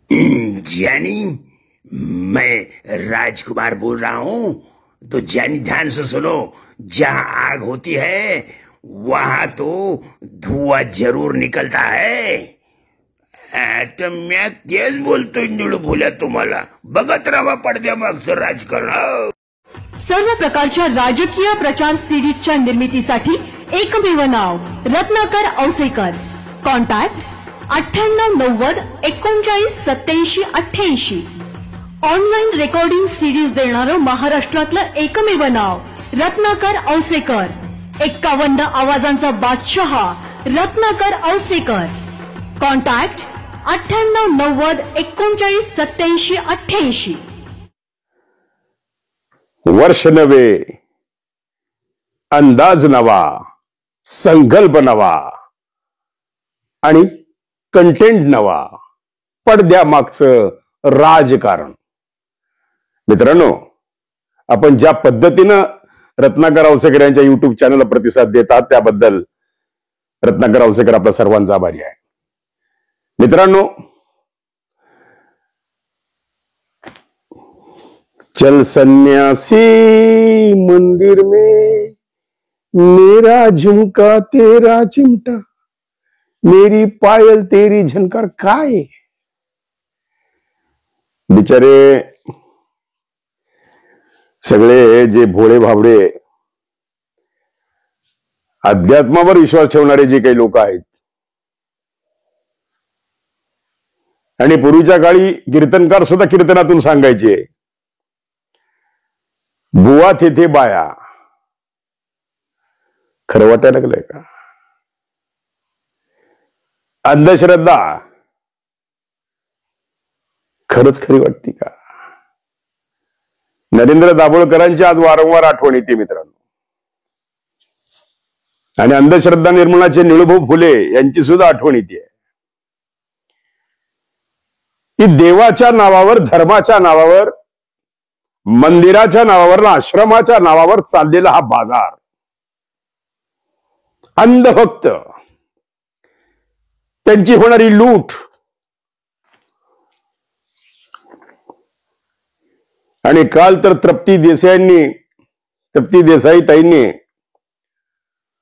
जानी, मैं राजकुमार बोल रहा हूं। तो जानी ध्यान से सुनो, जहां आग होती है वहां तो धुआं जरूर निकलता है। आता मी तेच बोलतोय निळू बोल्या तुम्हाला, बघत राहा पडद्यामागचं राजकारण। सर्व प्रकारच्या राजकीय प्रचार सिरीजच्या निर्मितीसाठी एकमेव नाव Ratnakar Ausekar. Contact 9890 39 87 88। Online recording series देणारं महाराष्ट्रातलं एकमेव नाव रत्नाकर औसेकर। 51 आवाजांचा बादशाह रत्नाकर औसेकर। कॉन्टॅक्ट 9890 39 87 88। वर्ष नवे, अंदाज नवा, संकल्प नवा आणि कंटेंट नवा, पडद्यामागचं राजकारण। मित्रांनो, आपण ज्या पद्धतीनं रत्नाकर औसेकर यांच्या युट्यूब चॅनलला प्रतिसाद देतात त्याबद्दल रत्नाकर औसेकर आपला सर्वांचा आभारी आहे। मित्रांनो, चल सन्यासी मंदिर में, मेरा झुमका तेरा चिमटा, मेरी पायल तेरी झनकार। काय बिचारे सगळे जे भोळे भावडे अध्यात्मावर विश्वास ठेवणारे जे काही लोक आहेत, आणि पूर्वीच्या काळी कीर्तनकार सुद्धा कीर्तनातून सांगायचे, बुवा तेथे बाया। खरं वाटायला लागलंय का? अंधश्रद्धा खरंच खरी वाटती का? नरेंद्र दाभोळकरांची आज वारंवार आठवण येते मित्रांनो, आणि अंधश्रद्धा निर्मूलनाचे निळूभाऊ फुले यांची सुद्धा आठवण येते की देवाच्या नावावर, धर्माच्या नावावर, मंदिराच्या नावावर, आश्रमाच्या नावावर चाललेला हा बाजार, अंधभक्त, त्यांची होणारी लूट, आणि काल तर तृप्ती देसाई ताईंनी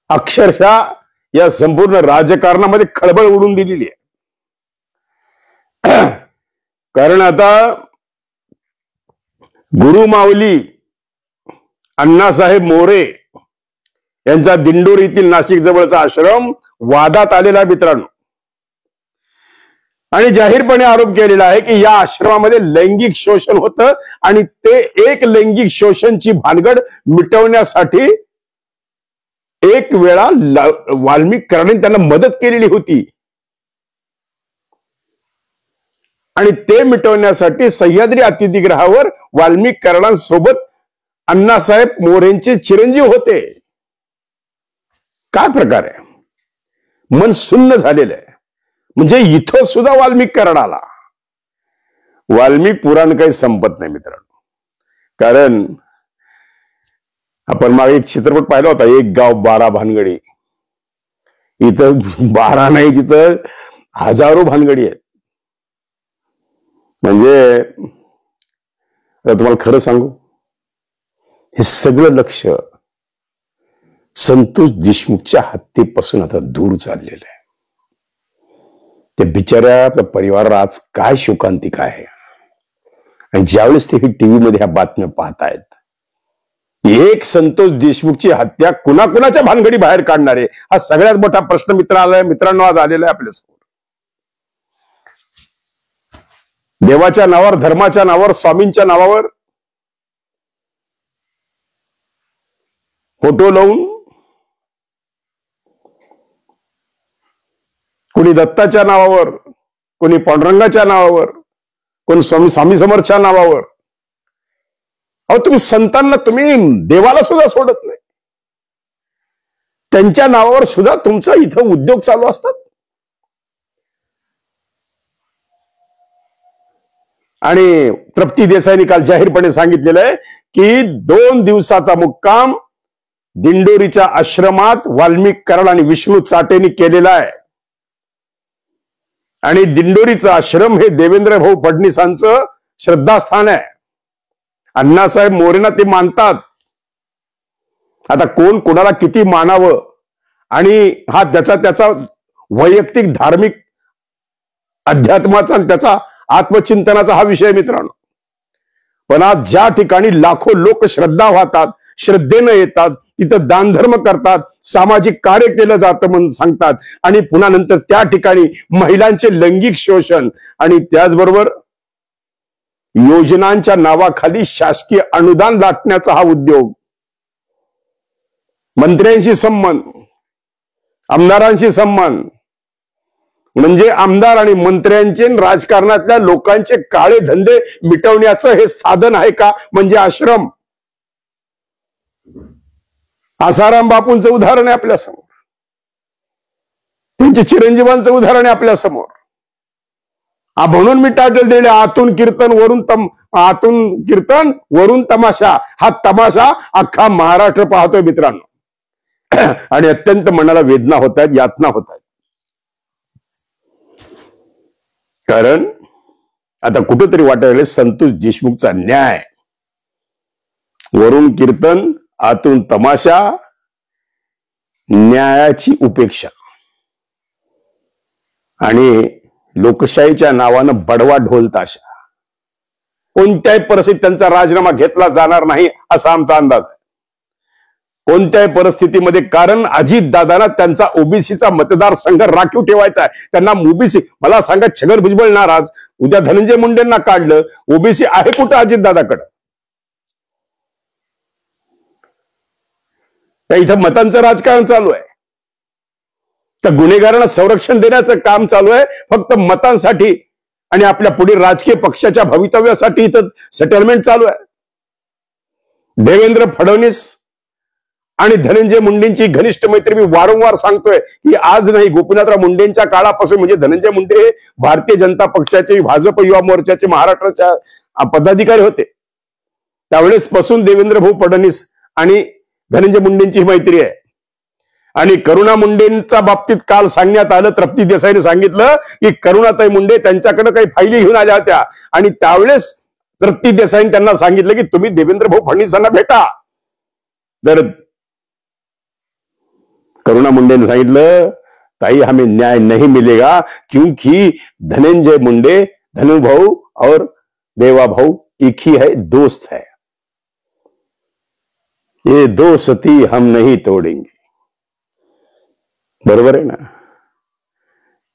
अक्षरशः या संपूर्ण राजकारणामध्ये खळबळ उडून दिलेली आहे। कारण आता गुरुमाऊली अण्णासाहेब मोरे यांचा दिंडोरीतील नाशिक जवळचा आश्रम वादात आलेला आहे मित्रांनो, आणि जाहीरपणे आरोप केलेला आहे की या आश्रमामध्ये लैंगिक शोषण होतं, आणि ते एक लैंगिक शोषणची भानगड मिटवण्यासाठी एक वेळा वाल्मिक कराडांनी त्यांना मदत केलेली होती, आणि ते मिटवण्यासाठी सह्याद्री अतिथीगृहावर वाल्मिक कराडांसोबत अण्णासाहेब मोरेंचे चिरंजीव होते। काय प्रकार आहे? मन सुन्न झालेलं आहे। म्हणजे इथं सुद्धा वाल्मिक कराड आला। वाल्मिक पुराण काही संपत नाही मित्रांनो, कारण आपण मागे एक चित्रपट पाहिला होता, एक गाव 12 भानगडी। इथं 12 नाही, तिथं हजारो भानगडी आहेत। म्हणजे तुम्हाला खरं सांगू, हे सगळं लक्ष संतोष देशमुखच्या हत्येपासून आता दूर चाललेलं आहे। ते बिचाऱ्या परिवाराला आज काय शोकांतिका आहे, आणि ज्यावेळेस ते टीव्ही मध्ये ह्या बातम्या पाहतायत, एक संतोष देशमुखची हत्या कुणाकुणाच्या भानगडी बाहेर काढणारे, हा सगळ्यात मोठा प्रश्न मित्रांनो आज आलेला आहे आपल्यासमोर। देवाच्या नावावर, धर्माच्या नावावर, स्वामींच्या नावावर फोटो लावून, कोणी दत्ताच्या नावावर, कोणी पांडुरंगाच्या नावावर, कोणी स्वामी समर्थच्या नावावर। अहो, तुम्ही संतांना, तुम्ही देवाला सुद्धा सोडत नाही, त्यांच्या नावावर सुद्धा तुमचा इथं उद्योग चालू असतात। आणि तृप्ती देसाईंनी काल जाहीरपणे सांगितलेलं आहे की 2 दिवसाचा मुक्काम दिंडोरीच्या आश्रमात वाल्मिक कराड आणि विष्णू चाटेंनी केलेला आहे, आणि दिंडोरीचं आश्रम हे देवेंद्र भाऊ फडणवीसांचं श्रद्धास्थान आहे. अण्णासाहेब मोरेंना ते मानतात. आता कोण कोणाला किती मानावं आणि हा त्याचा वैयक्तिक धार्मिक अध्यात्माचा आणि त्याचा आत्मचिंतनाचा हा विषय मित्रांनो. पण आज ज्या ठिकाणी लाखो लोक श्रद्धा वाहतात, श्रद्धेनं येतात, तिथं दानधर्म करतात, सामाजिक कार्य केलं जातं म्हणून सांगतात आणि पुन्हा नंतर त्या ठिकाणी महिलांचे लैंगिक शोषण आणि त्याचबरोबर योजनांच्या नावाखाली शासकीय अनुदान लाटण्याचा हा उद्योग, मंत्र्यांशी संबंध, आमदारांशी संबंध, म्हणजे आमदार आणि मंत्र्यांचे राजकारणातल्या लोकांचे काळे धंदे मिटवण्याचं हे साधन आहे का? म्हणजे आश्रम. आसाराम बापूंचं उदाहरण आहे आपल्यासमोर, त्यांच्या चिरंजीवांचं उदाहरण आहे आपल्यासमोर. म्हणून मी टायटल दिले आतून कीर्तन वरून तमाशा. हा तमाशा अख्खा महाराष्ट्र पाहतोय मित्रांनो आणि अत्यंत मनाला वेदना होत आहेत, यातना होत आहेत. कारण आता कुठेतरी वाटायला संतोष देशमुखचा न्याय, वरून कीर्तन आतून तमाशा, न्यायाची उपेक्षा आणि लोकशाहीच्या नावानं बडवा ढोल ताशा. कोणत्याही परिस्थितीत त्यांचा राजीनामा घेतला जाणार नाही असा आमचा अंदाज आहे. कोणत्याही परिस्थितीमध्ये, कारण अजितदादांना त्यांचा ओबीसीचा मतदारसंघ राखीव ठेवायचा आहे. त्यांना ओबीसी, मला सांगा, छगन भुजबळ नाराज, उद्या धनंजय मुंडेंना काढलं, ओबीसी आहे कुठं अजितदादाकडं? इथं मतांचं राजकारण चालू आहे. त्या गुन्हेगारांना संरक्षण देण्याचं काम चालू आहे फक्त मतांसाठी आणि आपल्या पुढील राजकीय पक्षाच्या भवितव्यासाठी इथं सेटलमेंट चालू आहे. देवेंद्र फडणवीस आणि धनंजय मुंडेंची घनिष्ठ मैत्री मी वारंवार सांगतोय की आज नाही, गोपीनाथराव मुंडेंच्या काळापासून, म्हणजे धनंजय मुंडे हे भारतीय जनता पक्षाचे, भाजप युवा मोर्चाचे महाराष्ट्राच्या पदाधिकारी होते. त्यावेळेस पासून देवेंद्र भाऊ फडणवीस आणि धनंजय मुंडेंची मैत्री आहे. आणि करुणा मुंडेंच्या बाबतीत काल सांगण्यात आलं, तृप्ती देसाईने सांगितलं की करुणाताई मुंडे त्यांच्याकडे काही फायली घेऊन आल्या होत्या आणि त्यावेळेस तृप्ती देसाईने त्यांना सांगितलं की तुम्ही देवेंद्र भाऊ फडणवीसांना भेटा. तर करुणा मुंडे ने सांगितलं, ताई हमें न्याय नहीं मिलेगा क्योंकि धनंजय मुंडे, धनु भाऊ और देवा भाऊ एक ही है, दोस्त है, ये दोस्ती हम नहीं तोडेंगे. बरोबर आहे ना?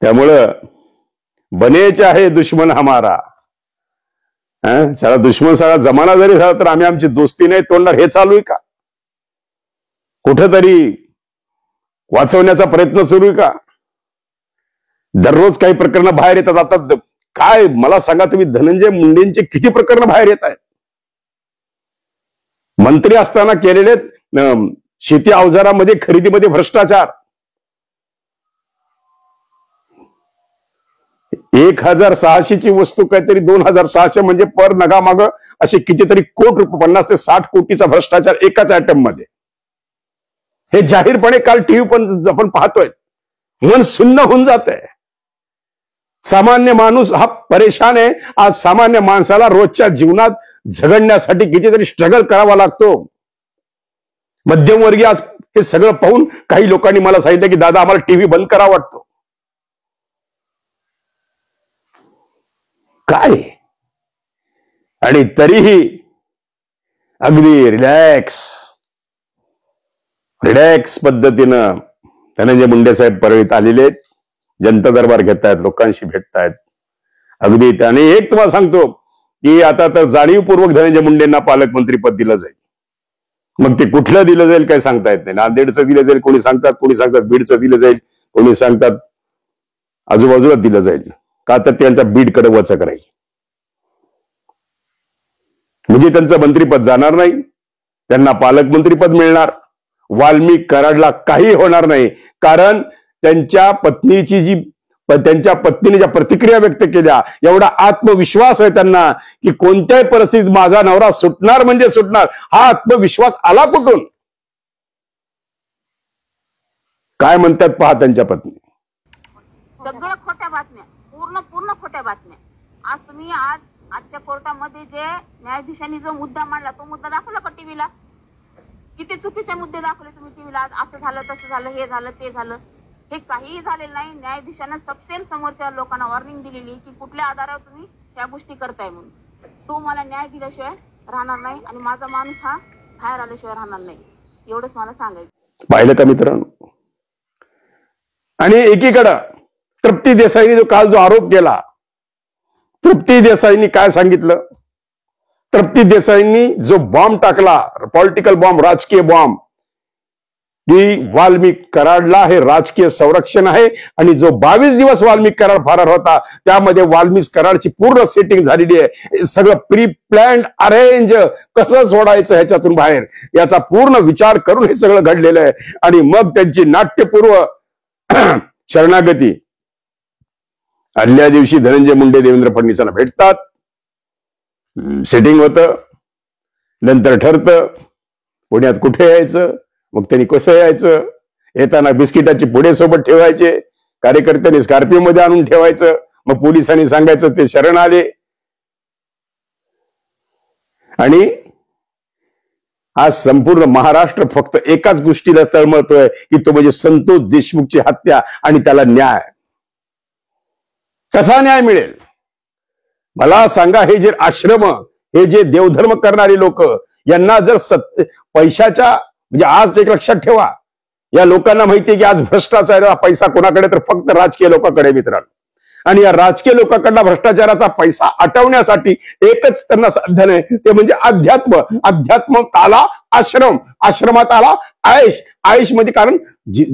त्यामुळं बने चाहे दुश्मन हमारा, सारा दुश्मन सारा जमाना जरी झाला तर आम्ही आमची दोस्ती नाही तोडणार, हे चालू आहे का? कुठेतरी वाचवण्याचा प्रयत्न सुरू आहे का? दररोज काही प्रकरणं बाहेर येतात. आता काय मला सांगा तुम्ही, धनंजय मुंडेंचे किती प्रकरणं बाहेर येत आहेत? मंत्री असताना केलेले शेती अवजारामध्ये खरेदीमध्ये भ्रष्टाचार, 1600 ची वस्तू काहीतरी 2600, म्हणजे पर नगामाग असे कितीतरी कोटी रुपये, 50 ते 60 कोटीचा भ्रष्टाचार एकाच आयटम मध्ये. हे जाहीरपणे काल टीव्ही पण आपण पाहतोय, मन सुन्न होऊन जात आहे. सामान्य माणूस हा परेशान आहे. आज सामान्य माणसाला रोजच्या जीवनात झगडण्यासाठी कितीतरी स्ट्रगल करावा लागतो. मध्यमवर्गीय आज हे सगळं पाहून काही लोकांनी मला सांगितलं की दादा आम्हाला टीव्ही बंद करावा वाटतो. काय? आणि तरीही अगदी रिलॅक्स पद्धतीनं धनंजय मुंडे साहेब परळीत आलेले आहेत, जनता दरबार घेत आहेत, लोकांशी भेटतायत. अगदी त्याने एक तुम्हाला सांगतो की आता तर जाणीवपूर्वक धनंजय मुंडेंना पालकमंत्रीपद दिलं जाईल. मग ते कुठलं दिलं जाईल काय सांगता येत नाही. नांदेडचं दिलं जाईल, कोणी सांगतात बीडचं दिलं जाईल, कोणी सांगतात आजूबाजूला दिलं जाईल. का तर त्यांच्या बीडकडे वचक राहील, म्हणजे त्यांचं मंत्रीपद जाणार नाही, त्यांना पालकमंत्रीपद मिळणार. वाल्मिक कराडला काही होणार नाही, कारण त्यांच्या पत्नीने ज्या प्रतिक्रिया व्यक्त केल्या, एवढा आत्मविश्वास आहे त्यांना की कोणत्याही परिस्थितीत माझा नवरा सुटणार म्हणजे सुटणार. हा आत्मविश्वास आला कुठून? काय म्हणतात पहा त्यांच्या पत्नी. सगळं खोट्या बातम्या, खोट्या बातम्या. आज तुम्ही आजच्या कोर्टामध्ये जे न्यायाधीशांनी जो मुद्दा मांडला तो मुद्दा दाखवला का टीव्हीला? किती चुकीचे मुद्दे दाखवले तुम्ही टीव्हीला. असं झालं, तसं झालं, हे झालं, ते झालं. हे काहीही झालेलं नाही. न्यायाधीशांना सबसेन समोरच्या लोकांना वॉर्निंग दिलेली की कुठल्या आधारावर तुम्ही त्या गोष्टी करताय म्हणून. तो मला न्याय दिल्याशिवाय राहणार नाही आणि माझा माणूस हा बाहेर आल्याशिवाय राहणार नाही. एवढंच मला सांगायचं. पाहिलं का मित्रांनो? आणि एकीकडं तृप्ती देसाईने जो आरोप केला, तृप्ती देसाईंनी काय सांगितलं? तृप्ती देसाईंनी जो बॉम्ब टाकला, पॉलिटिकल बॉम्ब, राजकीय बॉम्ब, की वाल्मिक कराडला हे राजकीय संरक्षण आहे आणि जो 22 दिवस वाल्मिक कराड फरार होता त्यामध्ये वाल्मिक कराडची पूर्ण सेटिंग झालेली आहे. सगळं प्री प्लॅन्ड अरेंज, कसं सोडायचं ह्याच्यातून बाहेर याचा पूर्ण विचार करून हे सगळं घडलेलं आहे. आणि मग त्यांची नाट्यपूर्व शरणागती. आदल्या दिवशी धनंजय मुंडे देवेंद्र फडणवीसांना भेटतात, सेटिंग होतं, नंतर ठरतं पुण्यात कुठे यायचं, मग त्यांनी कसं यायचं, येताना बिस्किटाचे पुढे सोबत ठेवायचे, कार्यकर्त्यांनी स्कॉर्पिओ मध्ये आणून ठेवायचं, मग पोलिसांनी सांगायचं ते शरण आले. आणि आज संपूर्ण महाराष्ट्र फक्त एकाच गोष्टीला तळमळतोय की तो म्हणजे संतोष देशमुखची हत्या आणि त्याला न्याय. कसा न्याय मिळेल मला सांगा? हे जे आश्रम, हे जे देवधर्म करणारे लोक, यांना जर पैशाच्या, म्हणजे आज एक लक्षात ठेवा, या लोकांना माहितीये की आज भ्रष्टाचाराचा पैसा कोणाकडे, तर फक्त राजकीय लोकांकडे मित्रांनो. आणि या राजकीय लोकांकडला भ्रष्टाचाराचा पैसा आटवण्यासाठी एकच त्यांना साधन आहे, ते म्हणजे अध्यात्म. अध्यात्मात आला आश्रम, आश्रमात आला आयुष, आयुष मध्ये कारण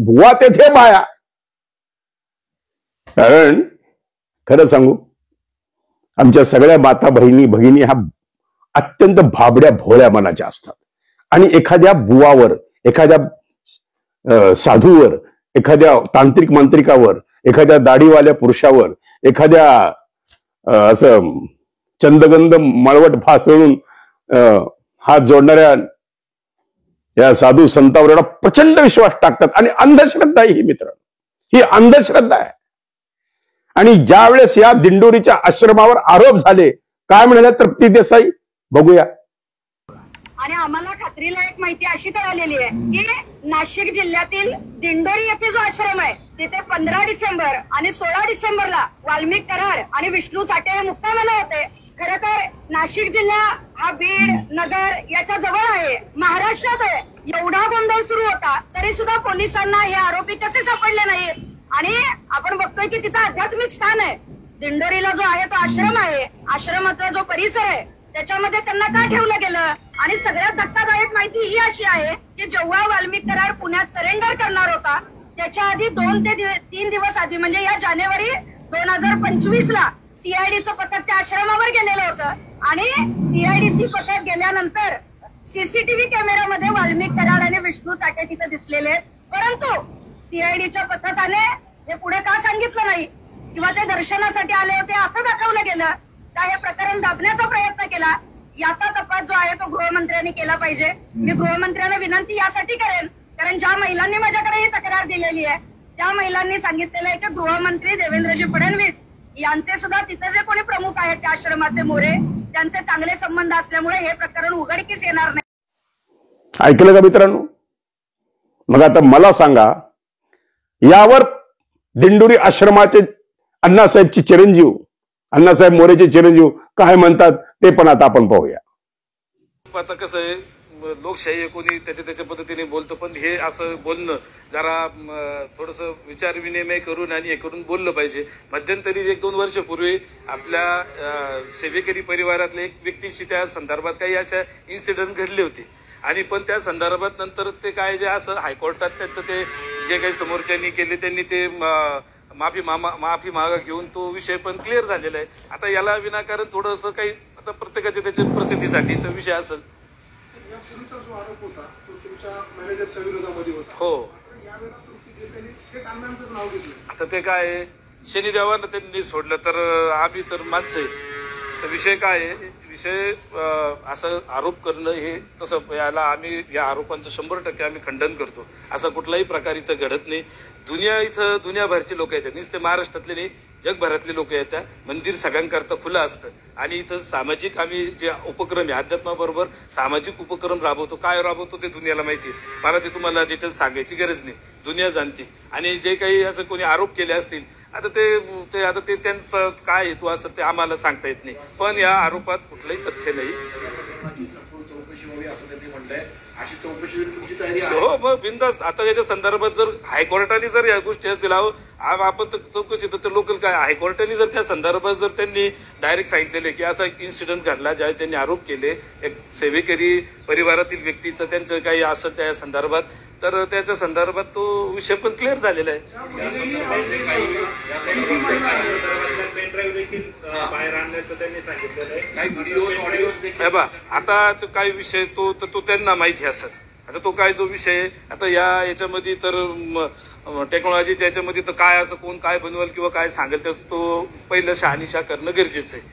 बुवा तेथे माया. कारण खरं सांगू, आमच्या सगळ्या माता भगिनी ह्या अत्यंत भाबड्या भोळ्या मनाच्या असतात. आणि एखाद्या बुवावर, एखाद्या साधूवर, एखाद्या तांत्रिक मंत्रिकावर, एखाद्या दाढीवाल्या पुरुषावर, एखाद्या असं चंदगंध मळवट फासळून हात जोडणाऱ्या या साधू संतावर एवढा प्रचंड विश्वास टाकतात. आणि अंधश्रद्धा ही मित्र, ही अंधश्रद्धा आहे. आणि ज्या वेळेस या दिंडोरीच्या आश्रमावर आरोप झाले, काय म्हणाल्या तृप्ती देसाई बघूया. आणि आम्हाला खात्रीला एक माहिती अशी कळालेली आहे की नाशिक जिल्ह्यातील दिंडोरी येथे जो आश्रम आहे तिथे 15 डिसेंबर आणि 16 डिसेंबरला वाल्मिक कराड आणि विष्णू चाटे हे मुक्कामाला होते. खरं तर नाशिक जिल्हा हा बीड, नगर याच्या जवळ आहे, महाराष्ट्रात आहे. एवढा गोंधळ सुरू होता तरी सुद्धा पोलिसांना हे आरोपी कसे सापडले नाहीत. आणि आपण बघतोय की तिथं आध्यात्मिक स्थान आहे. दिंडोरीला जो आहे तो आश्रम आहे, आश्रमाचा जो परिसर आहे त्याच्यामध्ये त्यांना का ठेवलं गेलं. आणि सगळ्यात धक्कादायक माहिती ही अशी आहे की जेव्हा वाल्मिक कराड पुण्यात सरेंडर करणार होता त्याच्या आधी 2 ते 3 दिवस आधी, म्हणजे या जानेवारी 2025 ला सीआयडीचं पथक त्या आश्रमावर गेलेलं होतं. आणि सीआयडीची पथक गेल्यानंतर सीसीटीव्ही कॅमेऱ्यामध्ये वाल्मिक कराड आणि विष्णू चाटे तिथे दिसलेले आहेत. परंतु सीआयडीच्या पथकाने हे पुढे का सांगितलं नाही किंवा ते दर्शनासाठी आले होते असं दाखवलं गेलं का हे प्रकरण दाबण्याचा प्रयत्न केला. याचा तपास जो आहे तो गृहमंत्र्यांनी केला पाहिजे. मी गृहमंत्र्यांना विनंती यासाठी करेन कारण ज्या महिलांनी माझ्याकडे ही तक्रार दिलेली आहे त्या महिलांनी सांगितलेलं आहे की गृहमंत्री देवेंद्रजी फडणवीस यांचे सुद्धा तिथे जे कोणी प्रमुख आहेत त्या आश्रमाचे मोरे, त्यांचे चांगले संबंध असल्यामुळे हे प्रकरण उघडकीस येणार नाही. ऐकलं का मित्रांनो? मग आता मला सांगा, यावर दिंडोरी आश्रमाचे अण्णासाहेबचे चिरंजीव, अण्णासाहेब मोरेचे चिरंजीव काय म्हणतात ते पण आता आपण पाहूया. आता कसं आहे, लोकशाही कोणी त्याच्या पद्धतीने बोलतं, पण हे असं बोलणं जरा थोडंसं विचार विनिमय करून आणि हे करून बोललं पाहिजे. मध्यंतरी 1-2 वर्षापूर्वी आपल्या सेवेकरी परिवारातल्या एक व्यक्तीशी त्या संदर्भात काही अशा इन्सिडेंट घडले होते. आणि पण त्या संदर्भात नंतर ते काय जे असं हायकोर्टात त्याचं ते जे काही समोरच्यांनी केले त्यांनी ते माफी मागा घेऊन तो विषय पण क्लिअर झालेला आहे. आता याला विनाकारण थोडंसं काही आता प्रत्येकाच्या त्याच्या प्रसिद्धीसाठी तो विषय असेल. हो, आता ते काय शनिदेवानं त्यांनी सोडलं तर आम्ही तर माणसं आहे. तर विषय काय आहे, विषय असं आरोप करणं हे तसं याला आम्ही या आरोपांचं 100% आम्ही खंडन करतो. असा कुठलाही प्रकार इथं घडत नाही. इथं दुनियाभरचे लोक येतात, नुसते महाराष्ट्रातले नाही, जगभरातले लोक येतात. मंदिर सगळ्यांकरता खुलं असतं आणि इथं सामाजिक आम्ही जे उपक्रम आहे, अध्यात्माबरोबर सामाजिक उपक्रम राबवतो. काय राबवतो ते दुनियाला माहिती आहे. मला ते तुम्हाला डिटेल सांगायची गरज नाही, दुनिया जाणते. आणि जे काही असं कोणी आरोप केले असतील, आता ते त्यांचा काय हेतू असेल ते आम्हाला सांगता येत नाही. पण या आरोपात कुठलंही तथ्य नाही. हो, मग बिनधास्त. आता याच्या संदर्भात जर हायकोर्टाने जर या गोष्टी असतील, आपण तर चौकशी तर लोकल काय, हायकोर्टाने जर त्या संदर्भात जर त्यांनी डायरेक्ट सांगितलेले की असा एक इन्सिडेंट घडला, ज्या त्यांनी आरोप केले एक सेवेकरी परिवारातील व्यक्तीचं, त्यांचं काही असं त्या संदर्भात, तर त्याच्या संदर्भात तो विषय पण क्लिअर झालेला आहे. आता तो काय विषय तो त्यांना माहिती असत. आता तो काय जो विषय आता याच्यामध्ये तर टेक्नॉलॉजीच्या याच्यामध्ये तर काय असं कोण काय बनवेल किंवा काय सांगेल तर तो पहिलं शहानिशा करणं गरजेचं आहे.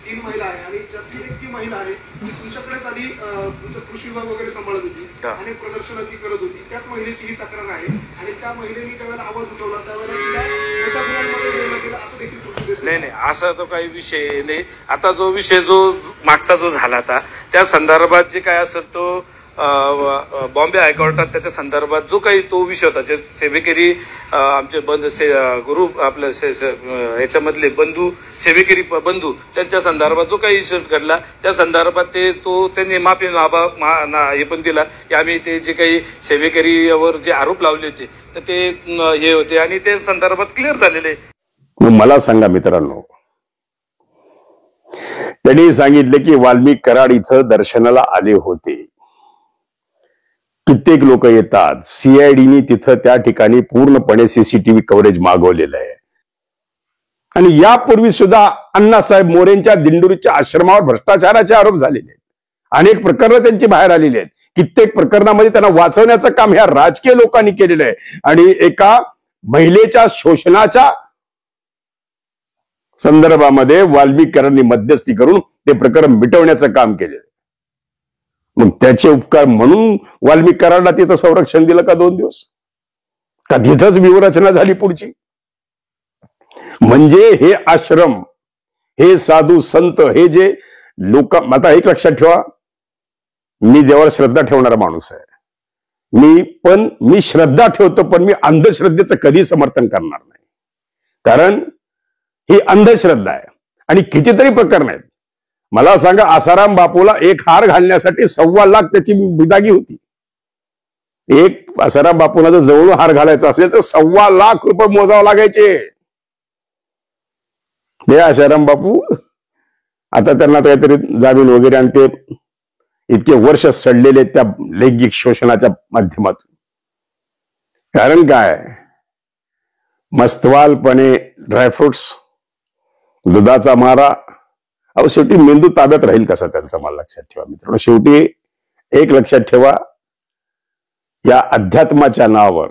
3 महिला आहे आणि त्यातली एक ती महिला आहे तुमच्याकडेच आधी तुमचं कृषी विभाग वगैरे सांभाळत होती आणि प्रदर्शनं ती करत होती. त्याच महिलेची ही तक्रार आहे आणि त्या महिलेने त्यावेळेला आवाज उठवला, त्यावेळेला तिला असं देखील नाही, असा तो काही विषय नाही. आता जो विषय जो मागचा जो झाला होता त्या संदर्भात जे काय असेल तो बॉम्बे हायकोर्टात त्याच्या संदर्भात जो काही तो विषय होता, जे सेवेकरी आमचे गुरु आपल्या ह्याच्यामधले बंधू, सेवेकरी बंधू, त्यांच्या संदर्भात जो काही इश्यू घडला त्या संदर्भात त्यांनी माफी हे पण दिला की आम्ही ते जे काही सेवेकरीवर जे आरोप लावले होते तर ते हे होते आणि ते संदर्भात क्लिअर झालेले. मला सांगा मित्रांनो, त्यांनी सांगितले की वाल्मिक कराड इथं दर्शनाला आले होते, कित्येक लोक येतात, सीआयडीने तिथं त्या ठिकाणी पूर्णपणे सीसीटीव्ही कव्हरेज मागवलेलं आहे. आणि यापूर्वी सुद्धा अण्णासाहेब मोरेंच्या दिंडोरीच्या आश्रमावर भ्रष्टाचाराचे आरोप झालेले आहेत. अनेक प्रकरणं त्यांची बाहेर आलेली आहेत. कित्येक प्रकरणामध्ये त्यांना वाचवण्याचं काम ह्या राजकीय लोकांनी केलेलं आहे आणि एका महिलेच्या शोषणाच्या संदर्भामध्ये वाल्मिक कराडांनी मध्यस्थी करून ते प्रकरण मिटवण्याचं काम केलेलं. मग त्याचे उपकार म्हणून वाल्मिक कराडला तिथं संरक्षण दिलं का 2 दिवस? का तिथंच व्यूहरचना झाली पुढची? म्हणजे हे आश्रम, हे साधू संत, हे जे लोक, आता एक लक्षात ठेवा, मी देवावर श्रद्धा ठेवणारा माणूस आहे. मी श्रद्धा ठेवतो, पण मी अंधश्रद्धेचं कधी समर्थन करणार नाही. कारण ही अंधश्रद्धा आहे आणि कितीतरी प्रकरण आहेत. मला सांगा, आसाराम बापूला एक हार घालण्यासाठी 1.25 लाख त्याची बिदागी होती. एक आसाराम बापूला जर जवळ हार घालायचा असेल तर 1.25 लाख रुपये मोजावं लागायचे. हे आसाराम बापू आता त्यांना काहीतरी जामीन वगैरे आणि ते इतके वर्ष सडलेले त्या लैंगिक शोषणाच्या माध्यमातून. कारण काय, मस्तवालपणे ड्रायफ्रुट्स, दुधाचा मारा, अहो शेवटी मेंदू ताब्यात राहील कसा त्यांचा, मला लक्षात ठेवा मित्रांनो. शेवटी एक लक्षात ठेवा, या अध्यात्माच्या नावावर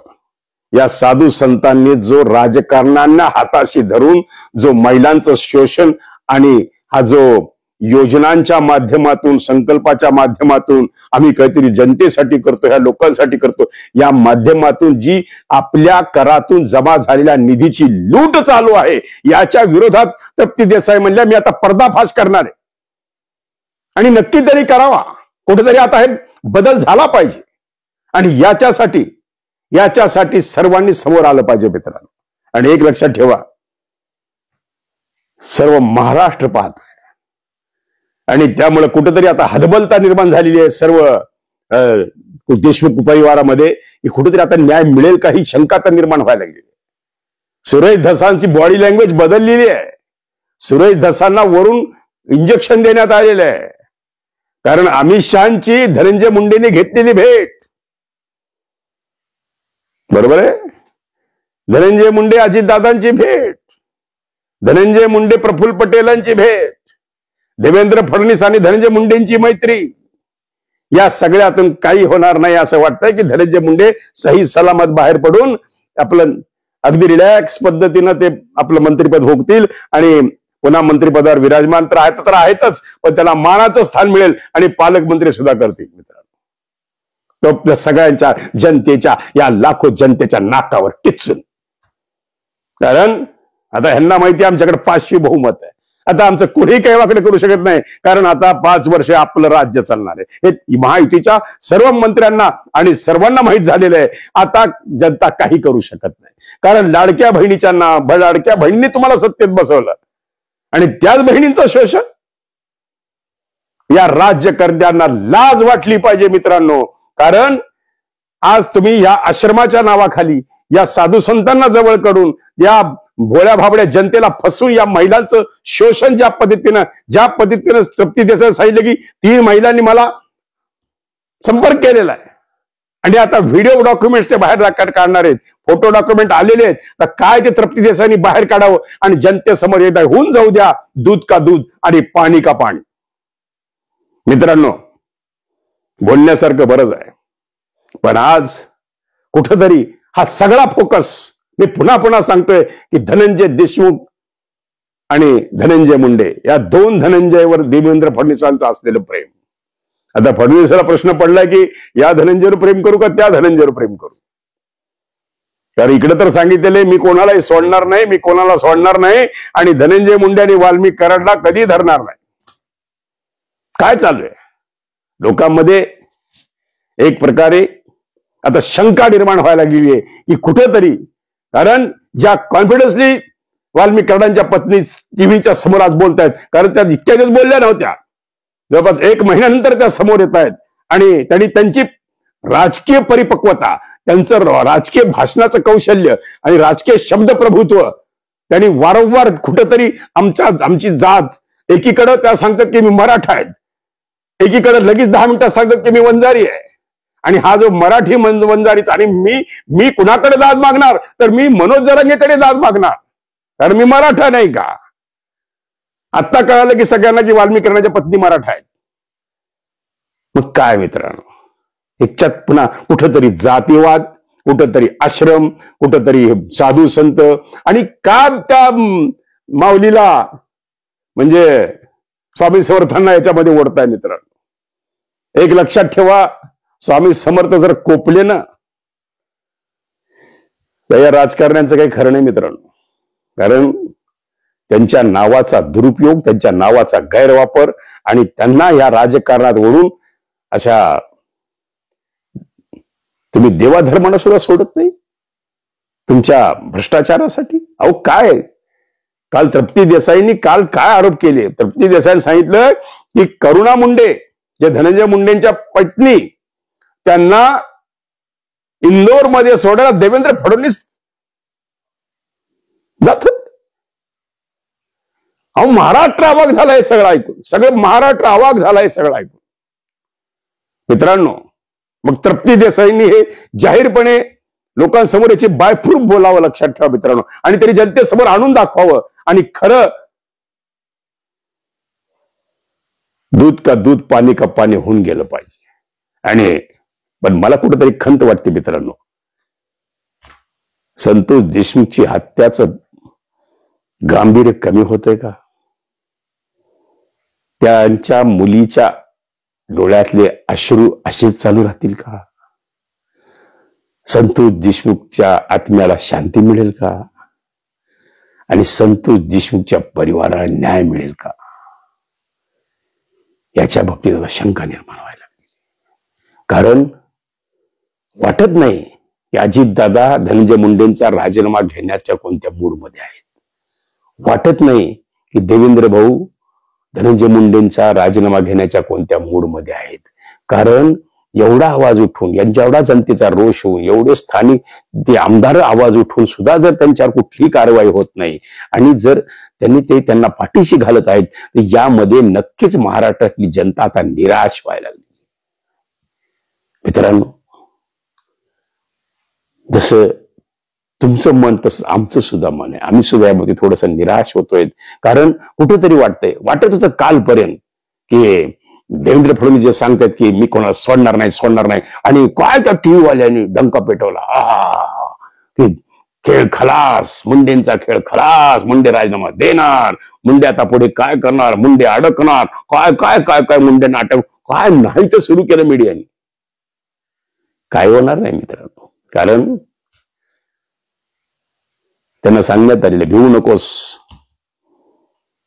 या साधू संतांनी जो राजकारण्यांना हाताशी धरून जो महिलांचं शोषण आणि हा जो योजनांच्या माध्यमातून, संकल्पाच्या माध्यमातून आम्ही काहीतरी जनतेसाठी करतो, ह्या लोकांसाठी करतो, या माध्यमातून जी आपल्या करातून जमा झालेल्या निधीची लूट चालू आहे, याच्या विरोधात तृप्ती देसाई म्हणल्या मी आता पर्दाफाश करणार आहे. आणि नक्की तरी करावा, कुठेतरी आता हे बदल झाला पाहिजे आणि याच्यासाठी सर्वांनी समोर आलं पाहिजे मित्रांनो. आणि एक लक्षात ठेवा, सर्व महाराष्ट्र पाहत आहे आणि त्यामुळे कुठेतरी आता हतबलता निर्माण झालेली आहे सर्व देशमुख परिवारामध्ये. कुठेतरी आता न्याय मिळेल का ही शंका तर निर्माण व्हायला लागली. सुरेश धसांची बॉडी लँग्वेज बदललेली आहे. सुरेश धसांना वरून इंजेक्शन देण्यात आलेलं आहे. कारण अमित शहाची धनंजय मुंडेने घेतलेली भेट, बरोबर आहे, धनंजय मुंडे अजितदादांची भेट, धनंजय मुंडे प्रफुल्ल पटेलांची भेट, देवेंद्र फडणवीस आणि धनंजय मुंडेंची मैत्री, या सगळ्यातून काही होणार नाही असं वाटतंय की धनंजय मुंडे सही सलामत बाहेर पडून आपलं अगदी रिलॅक्स पद्धतीनं ते आपलं मंत्रिपद भोगतील आणि पुन्हा मंत्रिपदावर विराजमान तर आहेतच, पण त्याला मानाचं स्थान मिळेल आणि पालकमंत्री सुद्धा करतील मित्रांनो. तो आपल्या सगळ्यांच्या जनतेच्या, या लाखो जनतेच्या नाकावर टिचून. कारण आता ह्यांना माहिती आमच्याकडे 500 बहुमत आहे. आता आमचं कुणीही काही वाकडे करू शकत नाही, कारण आता 5 वर्ष आपलं राज्य चालणार आहे. हे महायुतीच्या सर्व मंत्र्यांना आणि सर्वांना माहीत झालेलं आहे. आता जनता काही करू शकत नाही, कारण लाडक्या बहिणींनी तुम्हाला सत्तेत बसवलं आणि त्याच बहिणींचं शोषण. या राज्यकर्त्यांना लाज वाटली पाहिजे मित्रांनो, कारण आज तुम्ही या आश्रमाच्या नावाखाली या साधू संतांना जवळ करून या भोळ्या भाबड्या जनतेला फसवून या महिलांचं शोषण ज्या पद्धतीनं तृप्ती देसाई सांगितलं की 3 महिलांनी मला संपर्क केलेला आहे आणि आता व्हिडिओ डॉक्युमेंट्स ते बाहेर काढणार आहेत, फोटो डॉक्युमेंट आलेले आहेत. तर काय ते तृप्ती देसाईंनी बाहेर काढावं आणि जनतेसमोर एकदा होऊन जाऊ द्या, दूध का दूध आणि पाणी का पाणी. मित्रांनो, बोलण्यासारखं बरंच आहे, पण आज कुठंतरी हा सगळा फोकस, मी पुन्हा सांगतोय की धनंजय देशमुख आणि धनंजय मुंडे या 2 धनंजयवर देवेंद्र फडणवीसांचं असलेलं प्रेम. आता फडणवीसाला प्रश्न पडलाय की या धनंजयवर प्रेम करू का त्या धनंजयवर प्रेम करू. कारण इकडे तर सांगितलेले मी कोणालाही सोडणार नाही, मी कोणाला सोडणार नाही, आणि धनंजय मुंडे आणि वाल्मिक कराडला कधी धरणार नाही. काय चालू आहे लोकांमध्ये? एक प्रकारे आता शंका निर्माण व्हायला लागली आहे की कुठेतरी, कारण ज्या कॉन्फिडन्सली वाल्मिक कराडांच्या पत्नी टीव्हीच्या समोर आज बोलतायत, कारण त्या इतक्या दिवस बोलल्या नव्हत्या, जवळपास 1 महिन्यानंतर त्या समोर येत आहेत आणि त्यांनी त्यांची राजकीय परिपक्वता, त्यांचं राजकीय भाषणाचं कौशल्य आणि राजकीय शब्दप्रभुत्व त्यांनी वारंवार कुठेतरी आमची जात, एकीकडे त्या सांगतात की मी मराठा आहेत, एकीकडे लगेच 10 मिनिटात सांगतात की मी वंजारी आहे. आणि हा जो मराठी वंजारीचा, आणि मी कुणाकडे दाद मागणार, तर मी मनोज जरांगेकडे दाद मागणार, कारण मी मराठा नाही का. आत्ता कळालं की सगळ्यांना की वाल्मिक कराडांच्या पत्नी मराठा आहेत. मग काय मित्रांनो, ह्याच्यात पुन्हा कुठंतरी जातीवाद, कुठंतरी आश्रम, कुठंतरी साधू संत, आणि का त्या माऊलीला म्हणजे स्वामी समर्थांना याच्यामध्ये ओढताय मित्रांनो. एक लक्षात ठेवा, स्वामी समर्थ जर कोपले ना, तर या राजकारण्यांचं काही खरं नाही मित्रांनो. कारण त्यांच्या नावाचा दुरुपयोग, त्यांच्या नावाचा गैरवापर, आणि त्यांना या राजकारणात ओढून अशा, तुम्ही देवाधर्मांना सुद्धा सोडत नाही तुमच्या भ्रष्टाचारासाठी. अहो काय, काल तृप्ती देसाईंनी काय आरोप केले? तृप्ती देसाईंनी सांगितलं की करुणा मुंडे, जे धनंजय मुंडेंच्या पत्नी, त्यांना इंदोरमध्ये सोडायला देवेंद्र फडणवीस जात होते. अहो महाराष्ट्र अवाक झालाय सगळं ऐकून, सगळं महाराष्ट्र अवाक झालाय सगळं ऐकून मित्रांनो. मग तृप्ती देसाईंनी हे जाहीरपणे लोकांसमोर याची बायफूट बोलावं, लक्षात ठेवा मित्रांनो, आणि तरी जनतेसमोर आणून दाखवावं. आणि खरं दूध का दूध पाणी का पाणी होऊन गेलं पाहिजे. आणि पण मला कुठेतरी खंत वाटते मित्रांनो, संतोष देशमुखची हत्याचं गांभीर्य कमी होतंय का? त्यांच्या मुलीच्या डोळ्यातले अश्रू असेच चालू राहतील का? संतोष देशमुखच्या आत्म्याला शांती मिळेल का? आणि संतोष देशमुखच्या परिवाराला न्याय मिळेल का? याच्या बाबतीत आता शंका निर्माण व्हायला लागली. कारण वाटत नाही की अजितदादा धनंजय मुंडेंचा राजीनामा घेण्याच्या कोणत्या मूडमध्ये आहेत. वाटत नाही की देवेंद्र भाऊ धनंजय मुंडेंचा राजीनामा घेण्याच्या कोणत्या मूडमध्ये आहेत. कारण एवढा आवाज उठून, यांच्या एवढा जनतेचा रोष होऊन, एवढे स्थानिक ते आमदार आवाज उठून सुद्धा जर त्यांच्यावर कुठली कारवाई होत नाही, आणि जर त्यांना पाठीशी घालत आहेत, तर यामध्ये नक्कीच महाराष्ट्रातली जनता आता निराश व्हायला लागली. मित्रांनो, जसं तुमचं मन तसं आमचं सुद्धा मन आहे. आम्ही सुद्धा यामध्ये थोडस निराश होतोय. कारण कुठेतरी वाटत होतं कालपर्यंत की देवेंद्र फडणवीस जे सांगतात की मी कोणाला सोडणार नाही, आणि काय त्या टीव्ही वाल्यांनी डंका पेटवला की खेळ खलास, मुंडेंचा खेळ खलास, मुंडे राजीनामा देणार, मुंडे आता पुढे काय करणार, मुंडे अडकणार, काय काय काय काय मुंडे नाटक, काय नाही तर सुरू केलं मीडियाने. काय होणार नाही मित्रांनो, कारण त्यांना सांगण्यात आलेलं भिवू नकोस.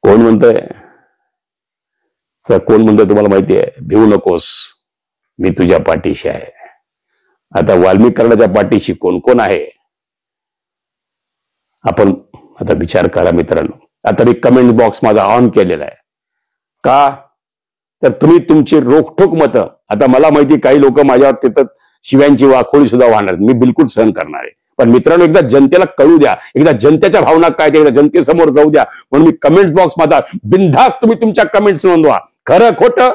कोण म्हणतंय, कोण म्हणतंय तुम्हाला माहिती आहे? भिवू नकोस, मी तुझ्या पाठीशी आहे. आता वाल्मिक कराडाच्या पाठीशी कोण कोण आहे आपण आता विचार करा मित्रांनो. आता मी कमेंट बॉक्स माझा ऑन केलेला आहे. का तर तुम्ही तुमची रोखठोक मतं, आता मला माहिती काही लोक माझ्यावर तिथं शिव्यांची वाखोळी सुद्धा वाहणार, मी बिलकुल सहन करणार आहे. पण मित्रांनो, एकदा जनतेला कळू द्या, एकदा जनतेच्या भावना काय ते एकदा जनतेसमोर जाऊ द्या. म्हणून मी कमेंट बॉक्स माझा बिनधास्त तुम्ही तुमच्या कमेंट्स नोंदवा. खरं खोटं,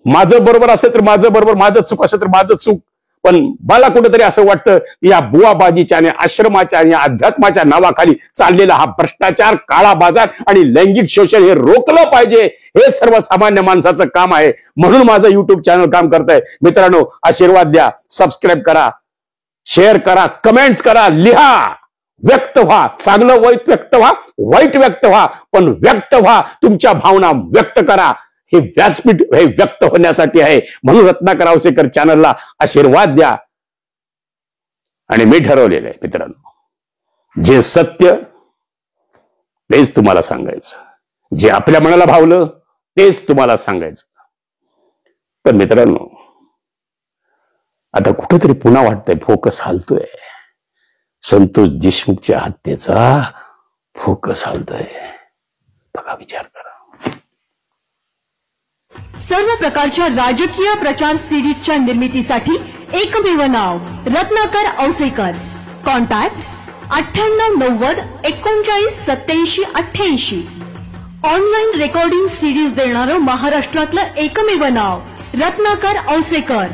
माझं बरोबर असेल तर माझं बरोबर, माझं चूक असेल तर माझं चूक. पण मला कुठेतरी असं वाटतं या बुवाबाजीच्या आणि आश्रमाच्या आणि अध्यात्माच्या नावाखाली चाललेला हा भ्रष्टाचार, काळा बाजार आणि लैंगिक शोषण हे रोखलं पाहिजे. हे सर्वसामान्य माणसाचं काम आहे. म्हणून माझं युट्यूब चॅनल काम करतंय. मित्रांनो, आशीर्वाद द्या, सबस्क्राईब करा, शेअर करा, कमेंट्स करा, लिहा, व्यक्त व्हा. चांगलं वाईट व्यक्त व्हा, वाईट व्यक्त व्हा, पण व्यक्त व्हा. तुमच्या भावना व्यक्त करा. हे व्यासपीठ हे व्यक्त होण्यासाठी आहे. म्हणून रत्नाकर औसेकर चॅनलला आशीर्वाद द्या. आणि मी ठरवलेलं आहे मित्रांनो, जे सत्य तेच तुम्हाला सांगायचं, जे आपल्या मनाला भावलं तेच तुम्हाला सांगायचं. पण मित्रांनो, आता कुठेतरी पुन्हा वाटतंय फोकस हलतोय. संतोष देशमुखच्या हत्येचा फोकस हलतोय. बघा, विचार करा. सर्व प्रकारच्या राजकीय प्रचार सिरीजच्या निर्मितीसाठी एकमेव नाव Ratnakar Ausekar. Contact 9890 online recording series देणारं महाराष्ट्रातलं एकमेव नाव रत्नाकर औसेकर.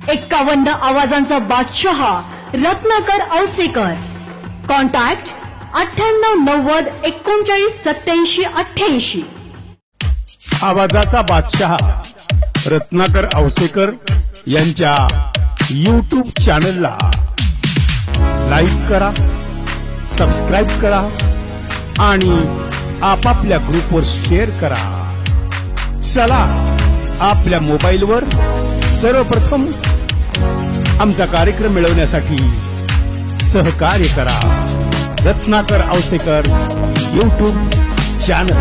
51 आवाजांचा बादशाह रत्नाकर औसेकर. कॉन्टॅक्ट 9890 आवाजाचा बादशाह रत्नाकर औसेकर यांच्या YouTube चॅनलला लाईक करा, सबस्क्राईब करा आणि आपापल्या ग्रुपवर शेअर करा. चला, आपल्या मोबाईलवर सर्वप्रथम आमचा कार्यक्रम मिळवण्यासाठी सहकार्य करा. Ratnakar Ausekar YouTube channel.